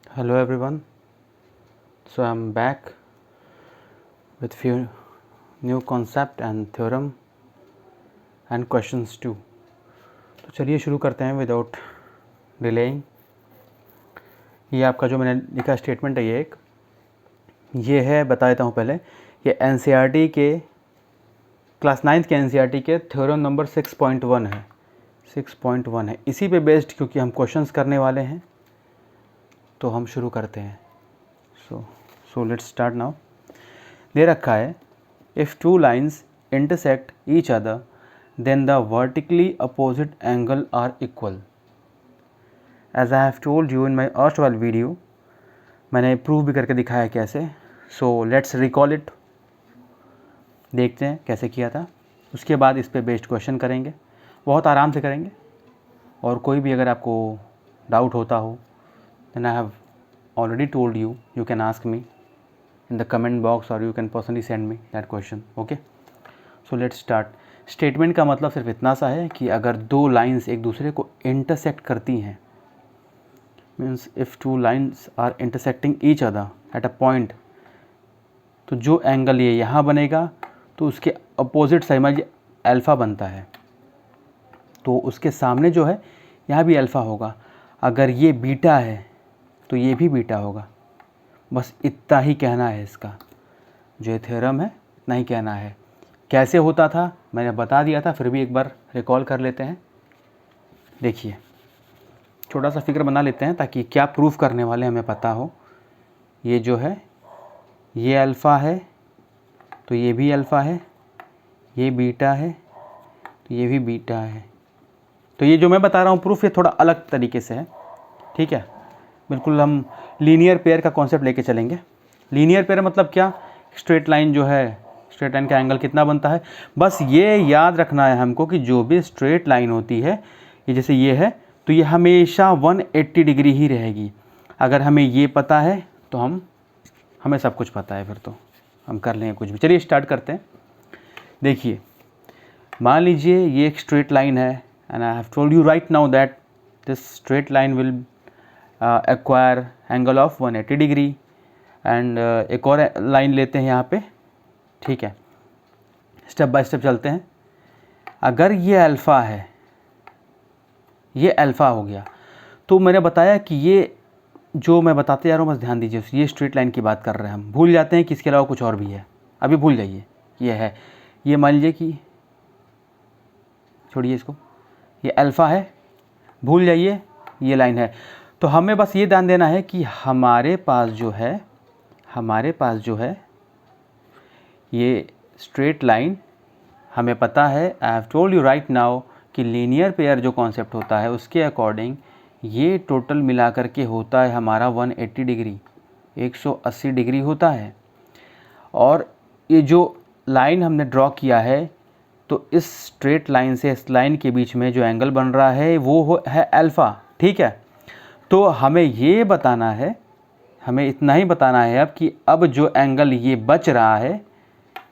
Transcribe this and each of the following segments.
Hello everyone. So I'm back with few new concept and theorem and questions too. तो चलिए शुरू करते हैं विदाउट डिलेइंग। ये आपका जो मैंने लिखा स्टेटमेंट है ये है, बता देता हूँ पहले। ये एनसीईआरटी के क्लास 9th के एनसीईआरटी के थ्योरम नंबर 6.1 है। 6.1 है, इसी पे बेस्ड क्योंकि हम क्वेश्चंस करने वाले हैं तो हम शुरू करते हैं। So let's start now. दे रखा है if two lines intersect each other then the vertically opposite angle are equal. As I have told you in my erstwhile video, मैंने प्रूव भी करके दिखाया कैसे। सो लेट्स रिकॉल इट, देखते हैं कैसे किया था। उसके बाद इस पे बेस्ड क्वेश्चन करेंगे, बहुत आराम से करेंगे। और कोई भी अगर आपको डाउट होता हो then I have already told you, you can ask me in the comment box or you can personally send me that question. Okay, so let's start. Statement का मतलब सिर्फ इतना सा है कि अगर दो लाइंस एक दूसरे को इंटरसेक्ट करती हैं, means if two lines are intersecting each other at a point, तो जो एंगल ये यहाँ बनेगा तो उसके अपोजिट साइड में अल्फ़ा बनता है, तो उसके सामने जो है यहाँ भी अल्फ़ा होगा। अगर ये बीटा है तो ये भी बीटा होगा। बस इतना ही कहना है इसका, जो थ्योरम है इतना ही कहना है। कैसे होता था मैंने बता दिया था, फिर भी एक बार रिकॉल कर लेते हैं। देखिए, छोटा सा फिगर बना लेते हैं ताकि क्या प्रूफ करने वाले हमें पता हो। ये जो है ये अल्फ़ा है तो ये भी अल्फ़ा है, ये बीटा है तो ये भी बीटा है। तो ये जो मैं बता रहा हूँ प्रूफ, ये थोड़ा अलग तरीके से है, ठीक है। बिल्कुल हम लीनियर पेयर का कॉन्सेप्ट लेके चलेंगे। लीनियर पेयर मतलब क्या? स्ट्रेट लाइन जो है, स्ट्रेट लाइन का एंगल कितना बनता है, बस ये याद रखना है हमको कि जो भी स्ट्रेट लाइन होती है, ये जैसे ये है तो ये हमेशा 180 डिग्री ही रहेगी। अगर हमें ये पता है तो हमें सब कुछ पता है, फिर तो हम कर लेंगे कुछ भी। चलिए स्टार्ट करते हैं। देखिए, मान लीजिए ये एक स्ट्रेट लाइन है and I have told you right now that this straight line will acquire angle of 180 degree. And एक और लाइन लेते हैं यहाँ पे, ठीक है। स्टेप बाय स्टेप चलते हैं। अगर ये अल्फ़ा है, ये अल्फ़ा हो गया, तो मैंने बताया कि ये जो मैं बताते जा रहा हूँ बस ध्यान दीजिए, ये स्ट्रेट लाइन की बात कर रहे हैं हम। भूल जाते हैं कि इसके अलावा कुछ और भी है, अभी भूल जाइए। ये है, ये मान लीजिए कि छोड़िए इसको, ये अल्फ़ा है, भूल जाइए ये लाइन है। तो हमें बस ये ध्यान देना है कि हमारे पास जो है ये स्ट्रेट लाइन, हमें पता है, आई have told you right now कि लीनियर पेयर जो कॉन्सेप्ट होता है उसके अकॉर्डिंग ये टोटल मिला करके होता है हमारा 180 डिग्री, 180 डिग्री होता है। और ये जो लाइन हमने ड्रॉ किया है, तो इस स्ट्रेट लाइन से इस लाइन के बीच में जो एंगल बन रहा है वो है अल्फ़ा, ठीक है। तो हमें ये बताना है, हमें इतना ही बताना है अब कि अब जो एंगल ये बच रहा है,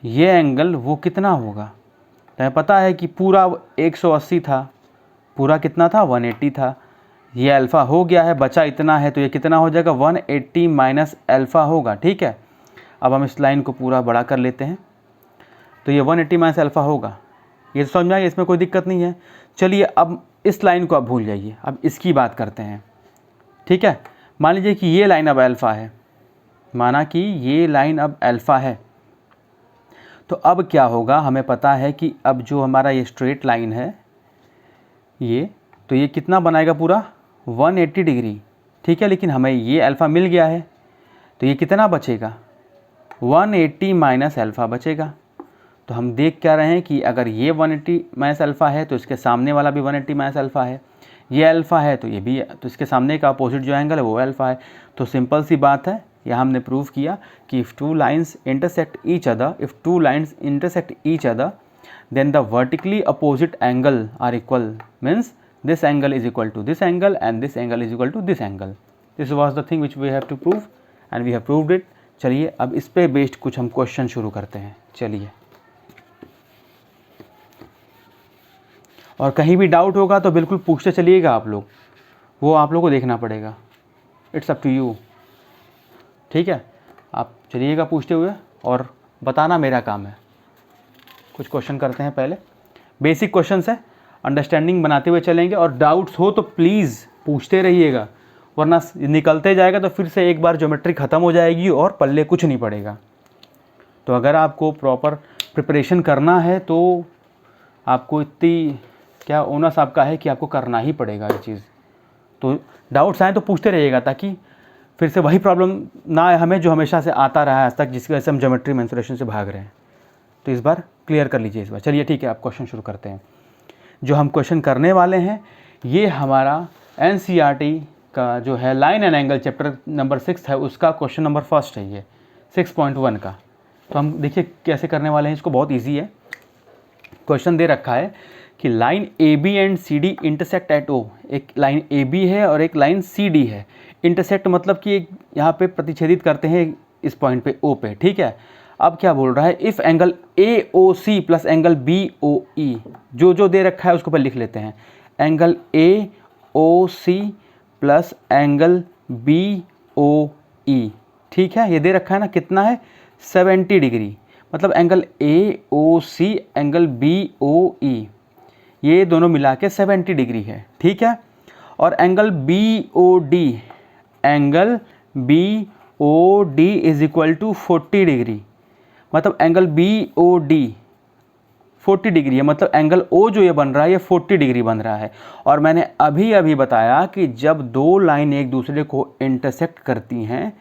ये एंगल वो कितना होगा। तो हमें पता है कि पूरा 180 था, पूरा कितना था, 180 था। ये अल्फ़ा हो गया है, बचा इतना है, तो ये कितना हो जाएगा, 180 माइनस अल्फ़ा होगा, ठीक है। अब हम इस लाइन को पूरा बड़ा कर लेते हैं, तो ये 180 माइनस अल्फ़ा होगा। ये तो समझ में आइए, इसमें कोई दिक्कत नहीं है। चलिए अब इस लाइन को आप भूल जाइए, अब इसकी बात करते हैं, ठीक है। मान लीजिए कि ये लाइन अब अल्फ़ा है, माना कि ये लाइन अब अल्फ़ा है, तो अब क्या होगा, हमें पता है कि अब जो हमारा ये स्ट्रेट लाइन है ये, तो ये कितना बनाएगा, पूरा 180 डिग्री, ठीक है। लेकिन हमें ये अल्फ़ा मिल गया है, तो ये कितना बचेगा, 180 माइनस अल्फ़ा बचेगा। तो हम देख क्या रहे हैं कि अगर ये 180 माइनस अल्फ़ा है तो इसके सामने वाला भी 180 माइनस अल्फ़ा है। ये अल्फ़ा है तो ये भी, तो इसके सामने का अपोजिट जो एंगल है वो अल्फ़ा है। तो सिंपल सी बात है, यहाँ हमने प्रूव किया कि if two lines intersect each other then the vertically opposite angle are equal, means this angle is equal to this angle and this angle is equal to this angle. This was the thing which we have to prove and we have proved it. चलिए अब इस पे based कुछ हम question शुरू करते हैं। चलिए, और कहीं भी डाउट होगा तो बिल्कुल पूछते चलिएगा आप लोग, वो आप लोग को देखना पड़ेगा। It's up to you. ठीक है, आप चलिएगा पूछते हुए और बताना मेरा काम है। कुछ क्वेश्चन करते हैं पहले, बेसिक क्वेश्चंस है, अंडरस्टैंडिंग बनाते हुए चलेंगे और डाउट्स हो तो प्लीज़ पूछते रहिएगा, वरना निकलते जाएगा तो फिर से एक बार ज्योमेट्री ख़त्म हो जाएगी और पल्ले कुछ नहीं पड़ेगा। तो अगर आपको प्रॉपर प्रिपरेशन करना है तो आपको इतनी क्या ओनस आपका है कि आपको करना ही पड़ेगा ये चीज़। तो डाउट्स आए तो पूछते रहिएगा, ताकि फिर से वही प्रॉब्लम ना आए हमें जो हमेशा से आता रहा है आज तक, जिसकी वजह से हम ज्योमेट्री मेंसुरेशन से भाग रहे हैं। तो इस बार क्लियर कर लीजिए इस बार। चलिए ठीक है, आप क्वेश्चन शुरू करते हैं। जो हम क्वेश्चन करने वाले हैं ये हमारा NCERT का जो है line and angle chapter number 6 है, उसका क्वेश्चन नंबर फर्स्ट है ये 6.1 का। तो हम देखिए कैसे करने वाले हैं इसको, बहुत ईजी है। क्वेश्चन दे रखा है कि line AB and CD intersect at O। एक लाइन AB है और एक लाइन CD है। इंटरसेक्ट मतलब कि यहाँ पे प्रतिच्छेदित करते हैं इस पॉइंट पे O पे। ठीक है, अब क्या बोल रहा है, if angle AOC plus angle BOE, जो दे रखा है उसको पहले लिख लेते हैं। Angle AOC plus angle BOE, ठीक है, ये दे रखा है ना, कितना है 70 डिग्री। मतलब एंगल AOC एंगल BOE ये दोनों मिला के 70 डिग्री है। ठीक है, और angle BOD is equal to 40 degree. मतलब एंगल BOD 40 डिग्री है, मतलब एंगल O जो ये बन रहा है ये 40 डिग्री बन रहा है। और मैंने अभी बताया कि जब दो लाइन एक दूसरे को इंटरसेक्ट करती हैं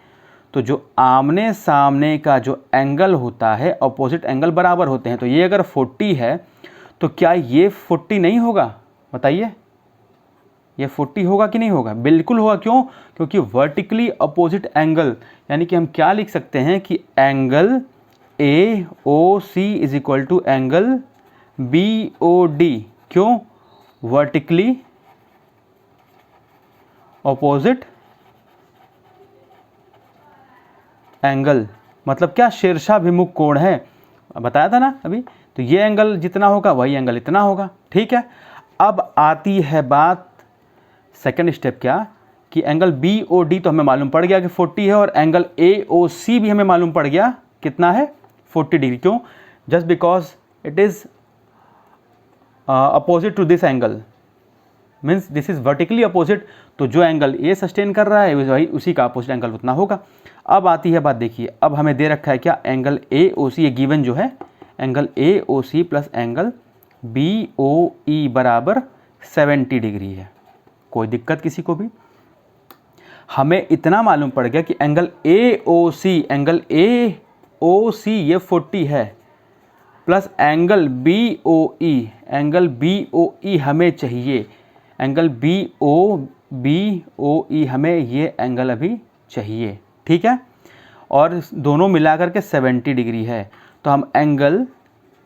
तो जो आमने सामने का जो एंगल होता है, अपोजिट एंगल बराबर होते हैं। तो ये अगर 40 है तो क्या ये 40 नहीं होगा? बताइए, ये 40 होगा कि नहीं होगा? बिल्कुल होगा। क्यों? क्योंकि वर्टिकली अपोजिट एंगल, यानी कि हम क्या लिख सकते हैं कि angle AOC is equal to angle BOD। क्यों? वर्टिकली अपोजिट एंगल, मतलब क्या, शीर्षाभिमुख कोण है, बताया था ना अभी। तो ये एंगल जितना होगा वही एंगल इतना होगा। ठीक है, अब आती है बात सेकंड स्टेप, क्या कि एंगल BOD तो हमें मालूम पड़ गया कि 40 है, और एंगल AOC भी हमें मालूम पड़ गया कितना है, 40 डिग्री। क्यों? Just because it is opposite to this angle, means this is vertically opposite. तो जो एंगल A सस्टेन कर रहा है वही उसी का अपोजिट एंगल उतना होगा। अब आती है बात, देखिए अब हमें दे रखा है क्या, एंगल AOC, ये गिवन जो है angle AOC plus angle BOE बराबर 70 डिग्री है। कोई दिक्कत किसी को भी? हमें इतना मालूम पड़ गया कि एंगल AOC ये 40 है, प्लस एंगल BOE हमें चाहिए, एंगल BOE हमें ये एंगल अभी चाहिए। ठीक है, और दोनों मिलाकर के 70 डिग्री है। तो हम एंगल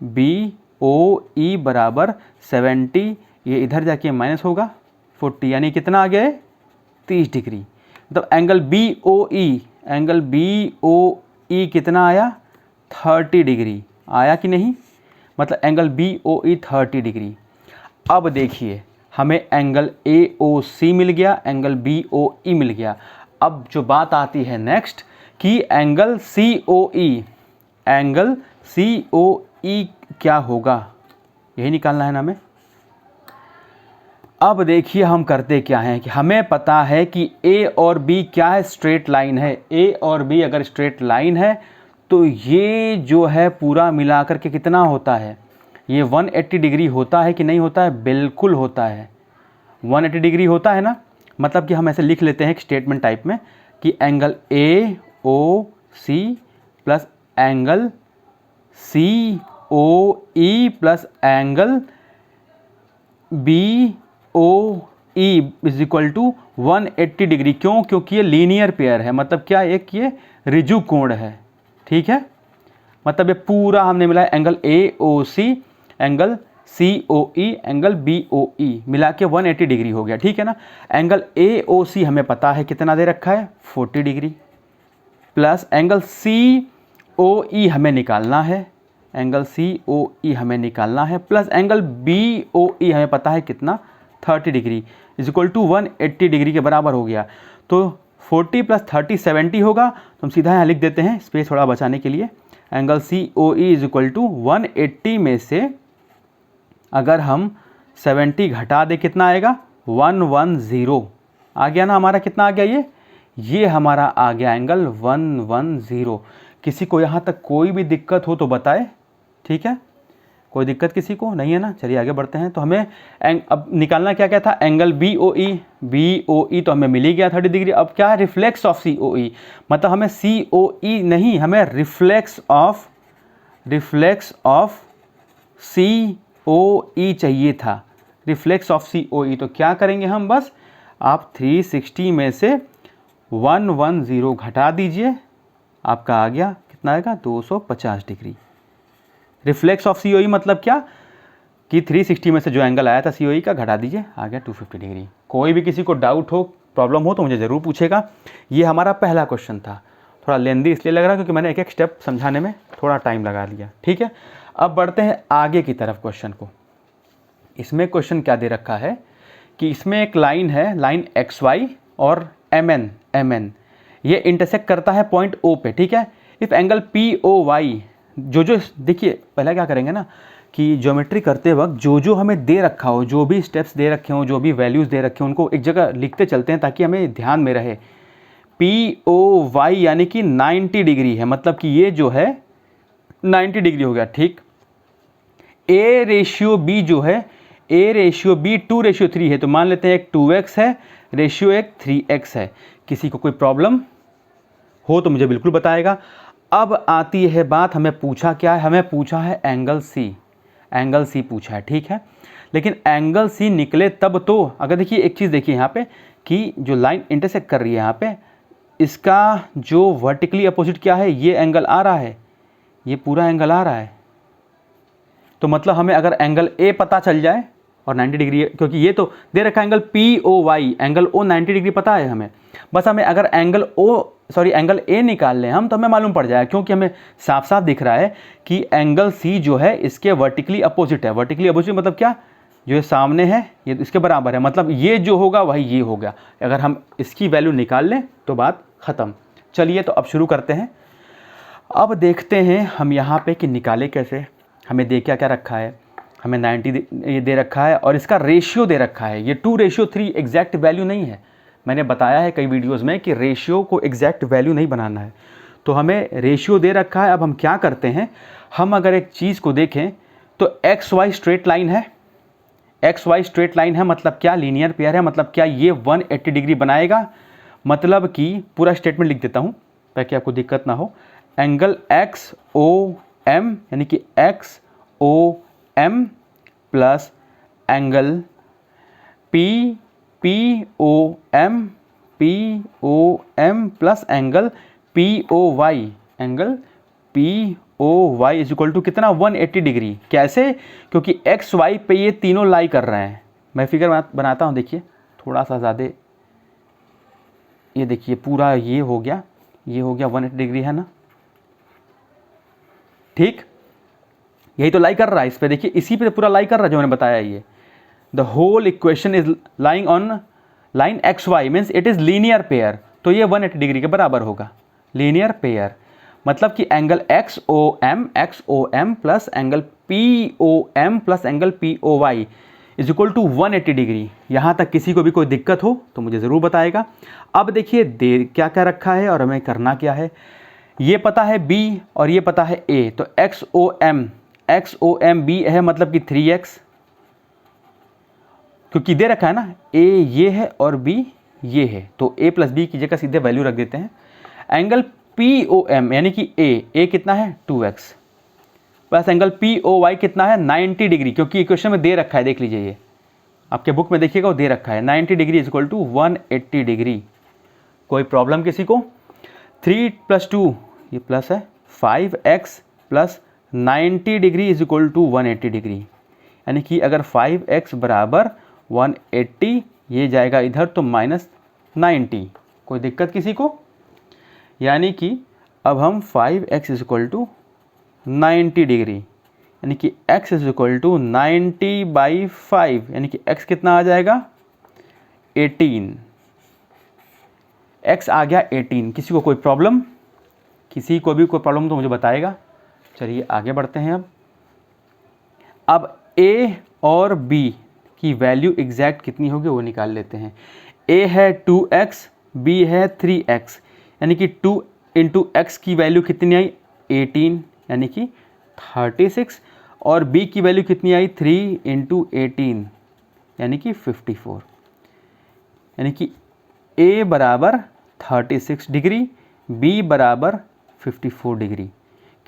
BOE बराबर 70, ये इधर जाके माइनस होगा 40, यानी कितना आ गया है 30 डिग्री। मतलब एंगल BOE कितना आया, 30 डिग्री आया कि नहीं? मतलब एंगल BOE 30 डिग्री। अब देखिए हमें एंगल AOC मिल गया, एंगल BOE मिल गया। अब जो बात आती है नेक्स्ट कि एंगल COE क्या होगा, यही निकालना है ना हमें। अब देखिए हम करते क्या हैं कि हमें पता है कि A और B क्या है, स्ट्रेट लाइन है। A और B अगर स्ट्रेट लाइन है तो ये जो है पूरा मिलाकर के कितना होता है, ये 180 डिग्री होता है कि नहीं होता है? बिल्कुल होता है, 180 डिग्री होता है ना। मतलब कि हम ऐसे लिख लेते हैं एक स्टेटमेंट टाइप में कि angle AOC plus angle COE plus angle BOE is equal to 180 degree. क्यों? क्योंकि ये लीनियर पेयर है, मतलब क्या, एक ये ऋजु कोण है। ठीक है, मतलब ये पूरा हमने मिला angle AOC angle COE angle BOE मिला के 180 डिग्री हो गया। ठीक है ना। एंगल AOC हमें पता है कितना दे रखा है, 40 डिग्री, प्लस एंगल COE हमें निकालना है, एंगल COE हमें निकालना है, प्लस एंगल BOE हमें पता है कितना, 30 degree is equal to 180 degree के बराबर हो गया। तो 40 + 30 70 होगा, तो हम सीधा यहाँ लिख देते हैं स्पेस थोड़ा बचाने के लिए। Angle COE is equal to 180 में से अगर हम 70 घटा दे कितना आएगा 110। आ गया ना हमारा, कितना आ गया ये हमारा आ गया एंगल 110। किसी को यहाँ तक कोई भी दिक्कत हो तो बताए, ठीक है? कोई दिक्कत किसी को नहीं है ना? चलिए आगे बढ़ते हैं। तो हमें अब निकालना क्या क्या था, एंगल BOE तो हमें मिल ही गया 30 डिग्री। अब क्या है, रिफ्लेक्स ऑफ COE, मतलब हमें COE नहीं, हमें रिफ्लेक्स ऑफ COE चाहिए था, रिफ्लेक्स ऑफ COE। तो क्या करेंगे हम, बस आप 360 में से 110 घटा दीजिए, आपका आ गया कितना आएगा 250 डिग्री। रिफ्लेक्स ऑफ COE मतलब क्या कि 360 में से जो एंगल आया था COE का घटा दीजिए, आ गया 250 डिग्री। कोई भी किसी को डाउट हो, प्रॉब्लम हो तो मुझे ज़रूर पूछेगा। ये हमारा पहला क्वेश्चन था, थोड़ा लेंदी इसलिए लग रहा है क्योंकि मैंने एक एक स्टेप समझाने में थोड़ा टाइम लगा लिया, ठीक है? अब बढ़ते हैं आगे की तरफ क्वेश्चन को। इसमें क्वेश्चन क्या दे रखा है कि इसमें एक लाइन है, लाइन XY और MN, ये इंटरसेक्ट करता है पॉइंट O पे, ठीक है? इफ एंगल POY जो देखिए, पहले क्या करेंगे ना कि ज्योमेट्री करते वक्त जो हमें दे रखा हो, जो भी स्टेप्स दे रखे हो, जो भी वैल्यूज़ दे रखे हो, उनको एक जगह लिखते चलते हैं ताकि हमें ध्यान में रहे। POY यानी कि 90 डिग्री है, मतलब कि ये जो है 90 डिग्री हो गया, ठीक? A/B जो है, A/B 2/3 है, तो मान लेते हैं एक 2x है, रेशियो एक 3x है। किसी को कोई प्रॉब्लम हो तो मुझे बिल्कुल बताएगा। अब आती है बात, हमें पूछा क्या है, हमें पूछा है एंगल C पूछा है, ठीक है? लेकिन एंगल C निकले तब तो, अगर देखिए एक चीज़ देखिए यहाँ पे कि जो लाइन इंटरसेक्ट कर रही है यहाँ पे, इसका जो वर्टिकली अपोजिट क्या है, ये एंगल आ रहा है, ये पूरा एंगल आ रहा है। तो मतलब हमें अगर एंगल A पता चल जाए और 90 डिग्री है, क्योंकि ये तो दे रखा है angle POY, angle O 90 degree पता है हमें, बस हमें अगर एंगल A निकाल लें हम, तो हमें मालूम पड़ जाएगा, क्योंकि हमें साफ साफ दिख रहा है कि एंगल C जो है इसके वर्टिकली अपोजिट है। वर्टिकली अपोजिट मतलब क्या, जो ये सामने है ये इसके बराबर है, मतलब ये जो होगा वही ये होगा। अगर हम इसकी वैल्यू निकाल लें तो बात ख़त्म। चलिए तो अब शुरू करते हैं। अब देखते हैं हम यहाँ पे कि निकाले कैसे। हमें दे क्या रखा है, हमें 90 ये दे रखा है और इसका रेशियो दे रखा है, ये 2/3 एग्जैक्ट वैल्यू नहीं है। मैंने बताया है कई वीडियोस में कि रेशियो को एग्जैक्ट वैल्यू नहीं बनाना है, तो हमें रेशियो दे रखा है। अब हम क्या करते हैं, हम अगर एक चीज़ को देखें तो XY स्ट्रेट लाइन है, XY स्ट्रेट लाइन है मतलब क्या, लीनियर पेयर है, मतलब क्या ये 180 डिग्री बनाएगा। मतलब कि पूरा स्टेटमेंट लिख देता हूँ ताकि आपको दिक्कत ना हो। एंगल XOM यानी कि XOM plus angle POM plus angle POY, angle POY is equal to कितना 180 डिग्री। कैसे, क्योंकि XY पे ये तीनों लाई कर रहे हैं। मैं फिगर बनाता हूँ, देखिए थोड़ा सा ज़्यादा, ये देखिए पूरा ये हो गया 180 डिग्री है ना, ठीक? यही तो लाई कर रहा है इस पे, देखिए इसी पे पूरा लाई कर रहा है जो मैंने बताया। ये the whole equation is lying on line XY means it is linear pair, तो ये 180 डिग्री के बराबर होगा। लीनियर पेयर मतलब कि angle XOM plus angle POM plus angle POY is equal to 180 degree. यहाँ तक किसी को भी कोई दिक्कत हो तो मुझे ज़रूर बताएगा। अब देखिए दे क्या क्या रखा है और हमें करना क्या है। ये पता है B और ये पता है A, तो XOM B है मतलब कि 3x, क्योंकि दे रखा है ना A ये है और B ये है, तो A प्लस B की जगह सीधे वैल्यू रख देते हैं। एंगल POM यानी कि A कितना है 2x प्लस एंगल POY कितना है 90 डिग्री, क्योंकि इक्वेशन में दे रखा है, देख लीजिए ये आपके बुक में देखिएगा वो दे रखा है 90 degree is equal to 180 degree. कोई प्रॉब्लम किसी को। 3 + 2 ये प्लस है 5x plus 90 degree is equal to 180 degree, यानी कि अगर 5x बराबर 180 ये जाएगा इधर तो -90। कोई दिक्कत किसी को, यानी कि अब हम 5x is equal to 90 degree, यानी कि x इज इक्वल टू 90/5, यानी कि x कितना आ जाएगा 18। x आ गया 18। किसी को कोई प्रॉब्लम, किसी को भी कोई प्रॉब्लम तो मुझे बताएगा। चलिए आगे बढ़ते हैं। अब a और b की वैल्यू एग्जैक्ट कितनी होगी वो निकाल लेते हैं। a है 2x, b है 3x, यानी कि 2 इंटू एक्स की वैल्यू कितनी आई 18 यानी कि 36, और b की वैल्यू कितनी आई 3 इंटू 18 यानी कि 54, यानी कि a बराबर 36 डिग्री, b बराबर 54 डिग्री।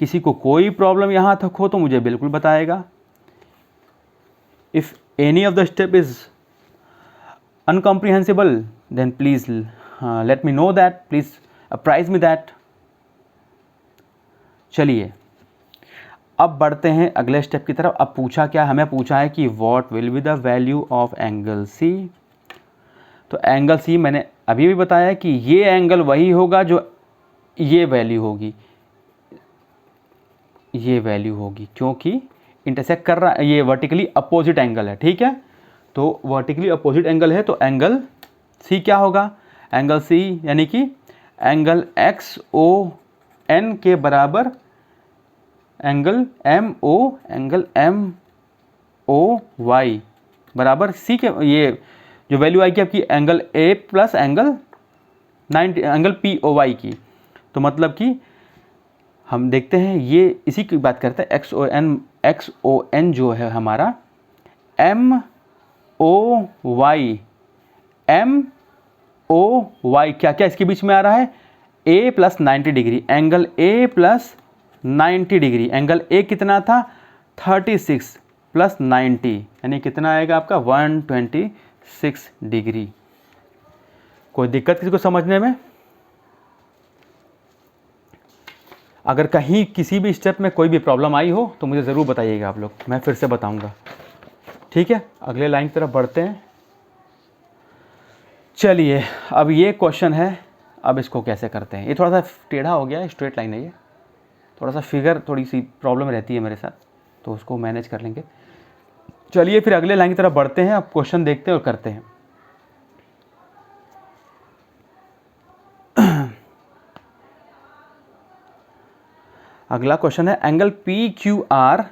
किसी को कोई प्रॉब्लम यहाँ तक हो तो मुझे बिल्कुल बताएगा। If any of the step is uncomprehensible then please let me know that, please apprise me that। चलिए अब बढ़ते हैं अगले स्टेप की तरफ। अब पूछा क्या, हमें पूछा है कि what will be the value of angle C. तो एंगल सी मैंने अभी भी बताया कि ये एंगल वही होगा जो ये वैल्यू होगी, ये वैल्यू होगी, क्योंकि इंटरसेक्ट कर रहा है, ये वर्टिकली अपोजिट एंगल है। ठीक है, तो वर्टिकली अपोजिट एंगल है तो एंगल सी क्या होगा, एंगल सी यानी कि एंगल XON के बराबर एंगल MOY बराबर सी के, ये जो वैल्यू आएगी आपकी angle A plus angle 90 angle POY की। तो मतलब कि हम देखते हैं ये इसी की बात करते हैं। XON जो है हमारा MOY क्या क्या इसके बीच में आ रहा है, A plus 90 degree, angle A plus 90 degree. Angle A कितना था 36 प्लस 90 यानी कितना आएगा आपका 126 डिग्री। कोई दिक्कत किसी को समझने में? अगर कहीं किसी भी स्टेप में कोई भी प्रॉब्लम आई हो तो मुझे ज़रूर बताइएगा आप लोग, मैं फिर से बताऊंगा। ठीक है, अगले लाइन की तरफ बढ़ते हैं। चलिए अब ये क्वेश्चन है, अब इसको कैसे करते हैं। ये थोड़ा सा टेढ़ा हो गया है, स्ट्रेट लाइन है ये, थोड़ा सा फिगर थोड़ी सी प्रॉब्लम रहती है मेरे साथ, तो उसको मैनेज कर लेंगे। चलिए फिर अगले लाइन की तरफ बढ़ते हैं, अब क्वेश्चन देखते हैं और करते हैं। अगला क्वेश्चन है angle PQR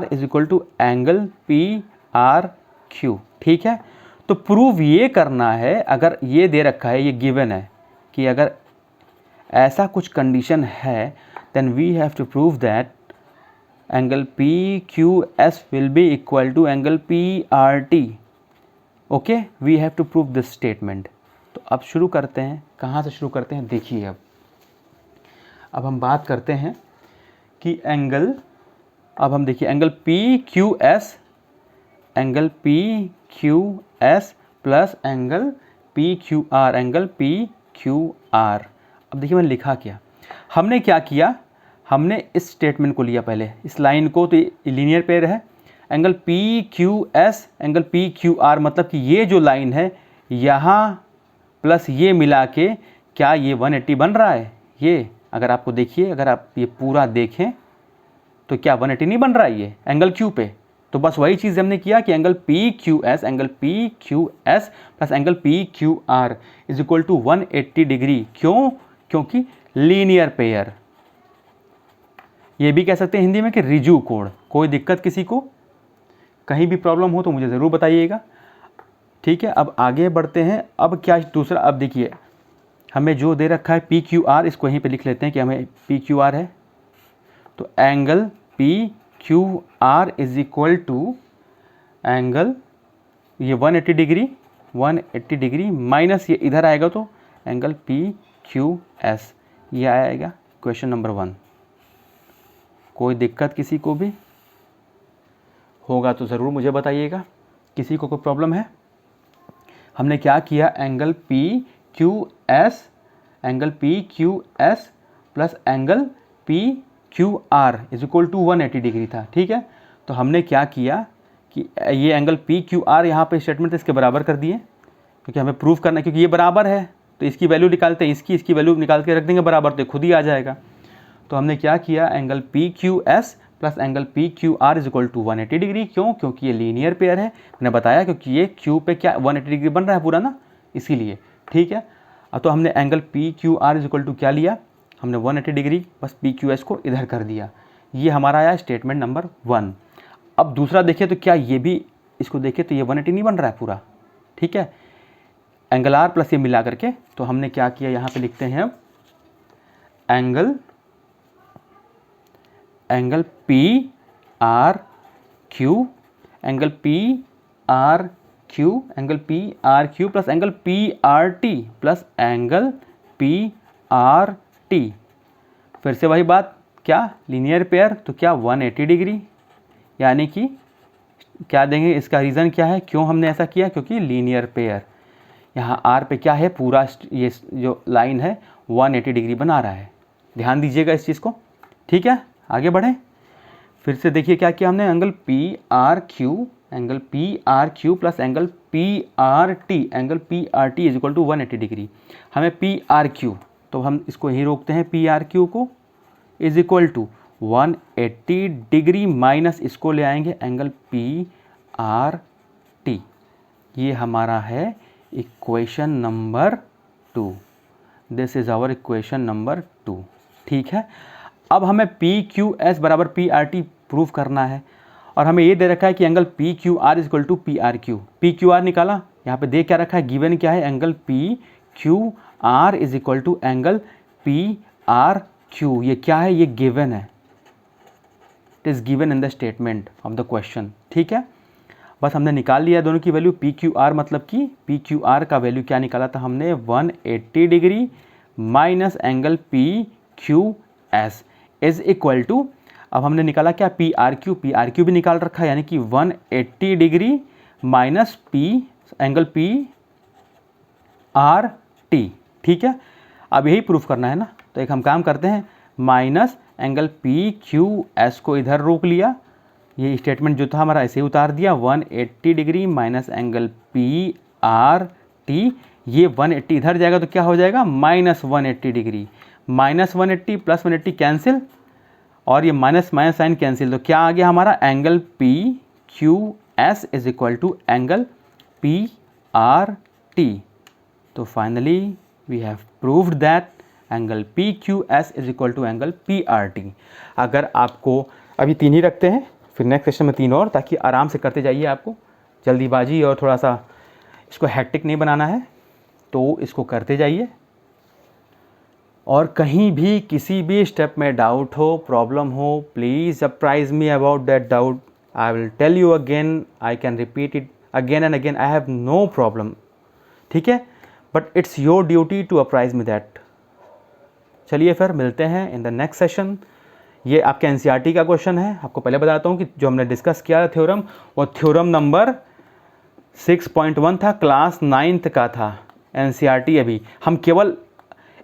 is equal to angle PRQ। ठीक है, तो प्रूव ये करना है, अगर ये दे रखा है, ये गिवन है कि अगर ऐसा कुछ कंडीशन है then we have to prove that angle PQS will be equal to angle PRT। Okay, we have to prove this statement. तो अब शुरू करते हैं, कहाँ से शुरू करते हैं देखिए। अब हम बात करते हैं कि एंगल, अब हम देखिए angle PQS plus angle PQR। अब देखिए मैंने लिखा क्या, हमने क्या किया, हमने इस स्टेटमेंट को लिया पहले, इस लाइन को, तो ये लीनियर पेयर है। एंगल PQS एंगल PQR मतलब कि ये जो लाइन है यहाँ प्लस ये मिला के क्या ये 180 बन रहा है। ये अगर आपको देखिए, अगर आप ये पूरा देखें तो क्या 180 नहीं बन रहा है ये एंगल Q पे। तो बस वही चीज़ हमने किया कि angle PQS plus angle PQR is equal to 180 degree. क्यों? क्योंकि लीनियर पेयर, ये भी कह सकते हैं हिंदी में कि रिजु कोण। कोई दिक्कत किसी को, कहीं भी प्रॉब्लम हो तो मुझे ज़रूर बताइएगा। ठीक है, अब आगे बढ़ते हैं। अब क्या दूसरा, अब देखिए हमें जो दे रखा है PQR, इसको यहीं पे लिख लेते हैं कि हमें PQR है। तो angle PQR is equal to angle ये 180 डिग्री माइनस ये इधर आएगा तो एंगल PQS, ये आएगा क्वेश्चन नंबर 1। कोई दिक्कत किसी को भी होगा तो ज़रूर मुझे बताइएगा। किसी को कोई प्रॉब्लम है? हमने क्या किया, angle PQS plus angle PQR is equal to 180 degree था। ठीक है, तो हमने क्या किया कि ये एंगल PQR यहाँ पे स्टेटमेंट इसके बराबर कर दिए, क्योंकि हमें प्रूफ करना है, क्योंकि ये बराबर है तो इसकी वैल्यू निकालते हैं, इसकी वैल्यू निकाल के रख देंगे बराबर, तो खुद ही आ जाएगा। तो हमने क्या किया, angle PQS plus angle P Q R is equal to 180 degree. क्यों? क्योंकि ये लीनियर पेयर है, मैंने बताया, क्योंकि ये क्यू पे क्या 180 डिग्री बन रहा है पूरा ना, इसीलिए। ठीक है, तो हमने angle P Q R is equal to क्या लिया, हमने 180 डिग्री, बस पी क्यू एस को इधर कर दिया। ये हमारा आया स्टेटमेंट नंबर 1। अब दूसरा देखिए तो क्या ये भी, इसको देखिए तो ये 180 नहीं बन रहा है पूरा। ठीक है, एंगल आर प्लस ये मिला करके, तो हमने क्या किया, यहाँ पे लिखते हैं angle P R Q, angle P R Q, angle P R Q plus angle P R T plus angle P R T. फिर से वही बात, क्या लीनियर पेयर, तो क्या 180 डिग्री, यानी कि क्या देंगे, इसका रीज़न क्या है, क्यों हमने ऐसा किया, क्योंकि लीनियर पेयर। यहाँ आर पे क्या है, पूरा ये जो लाइन है 180 डिग्री बना रहा है, ध्यान दीजिएगा इस चीज़ को। ठीक है, आगे बढ़ें। फिर से देखिए क्या किया हमने, angle P R Q, angle P R Q plus angle P R T, angle P R T is equal to 180 degree. हमें पी आर क्यू, तो हम इसको यहीं रोकते हैं, पी आर क्यू को is equal to 180 degree minus इसको ले आएंगे एंगल पी आर टी। ये हमारा है equation number 2। This is our equation number 2। ठीक है, अब हमें पी क्यू एस बराबर पी आर टी प्रूव करना है, और हमें ये दे रखा है कि angle P Q R is equal to P R Q. P Q R निकाला, यहाँ पे दे क्या रखा है, गिवन क्या है, angle P Q R is equal to angle P R Q. ये क्या है, ये गिवन है, it is given in the statement of the question. ठीक है, बस हमने निकाल लिया दोनों की वैल्यू। पी क्यू आर मतलब कि पी क्यू आर का वैल्यू क्या निकाला था हमने, 180 degree minus angle P Q S is equal to, अब हमने निकाला क्या, पी आर क्यू भी निकाल रखा है, यानी कि 180 degree minus P angle P R T. ठीक है, अब यही प्रूफ करना है ना, तो एक हम काम करते हैं, minus angle P Q S को इधर रोक लिया, ये स्टेटमेंट जो था हमारा ऐसे ही उतार दिया, 180 degree minus angle P R T. ये 180 इधर जाएगा तो क्या हो जाएगा, minus 180 degree, minus 180 plus 180 cancel, और ये माइनस माइनस साइन कैंसिल, तो क्या आ गया हमारा, angle P Q S is equal to angle P R T. तो finally we have proved that angle P Q S is equal to angle P R T. अगर आपको, अभी 3 ही रखते हैं, फिर नेक्स्ट सेशन में 3 और, ताकि आराम से करते जाइए, आपको जल्दीबाजी और थोड़ा सा इसको हैक्टिक नहीं बनाना है, तो इसको करते जाइए। और कहीं भी किसी भी स्टेप में डाउट हो, प्रॉब्लम हो, please surprise me about that doubt. I will tell you again, I can repeat it again and again, I have no problem. ठीक है, but it's your duty to apprise me that. चलिए फिर मिलते हैं in the next session. ये आपके NCERT का question है। आपको पहले बताता हूँ कि जो हमने डिस्कस किया थ्योरम, वो थ्योरम नंबर 6.1 था, क्लास 9th का था एनसीईआरटी। अभी हम केवल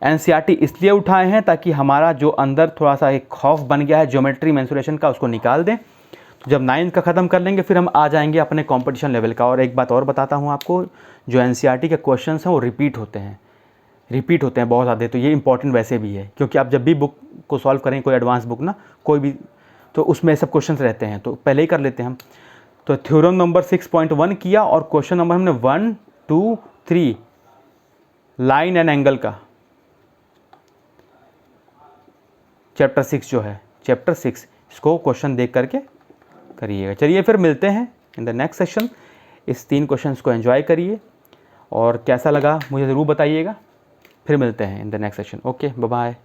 एनसीईआरटी इसलिए उठाए हैं ताकि हमारा जो अंदर थोड़ा सा एक खौफ बन गया है ज्योमेट्री मेंसुरेशन का, उसको निकाल दें। तो जब 9th का ख़त्म कर लेंगे फिर हम आ जाएंगे अपने कंपटीशन लेवल का। और एक बात और बताता हूँ आपको, जो एनसीईआरटी के क्वेश्चंस हैं वो रिपीट होते हैं बहुत ज़्यादा। तो ये इंपॉर्टेंट वैसे भी है, क्योंकि आप जब भी बुक को सॉल्व करें, कोई एडवांस बुक ना, कोई भी, तो उसमें सब क्वेश्चंस रहते हैं, तो पहले ही कर लेते हैं हम। तो थ्योरम नंबर 6.1 किया, और क्वेश्चन नंबर हमने 1, 2, 3 लाइन एंड एंगल का, चैप्टर 6 जो है, चैप्टर 6, इसको क्वेश्चन देख करके करिएगा। चलिए फिर मिलते हैं इन द नेक्स्ट सेशन। इस 3 क्वेश्चंस को एंजॉय करिए, और कैसा लगा मुझे ज़रूर बताइएगा। फिर मिलते हैं in the next session. Okay, bye bye.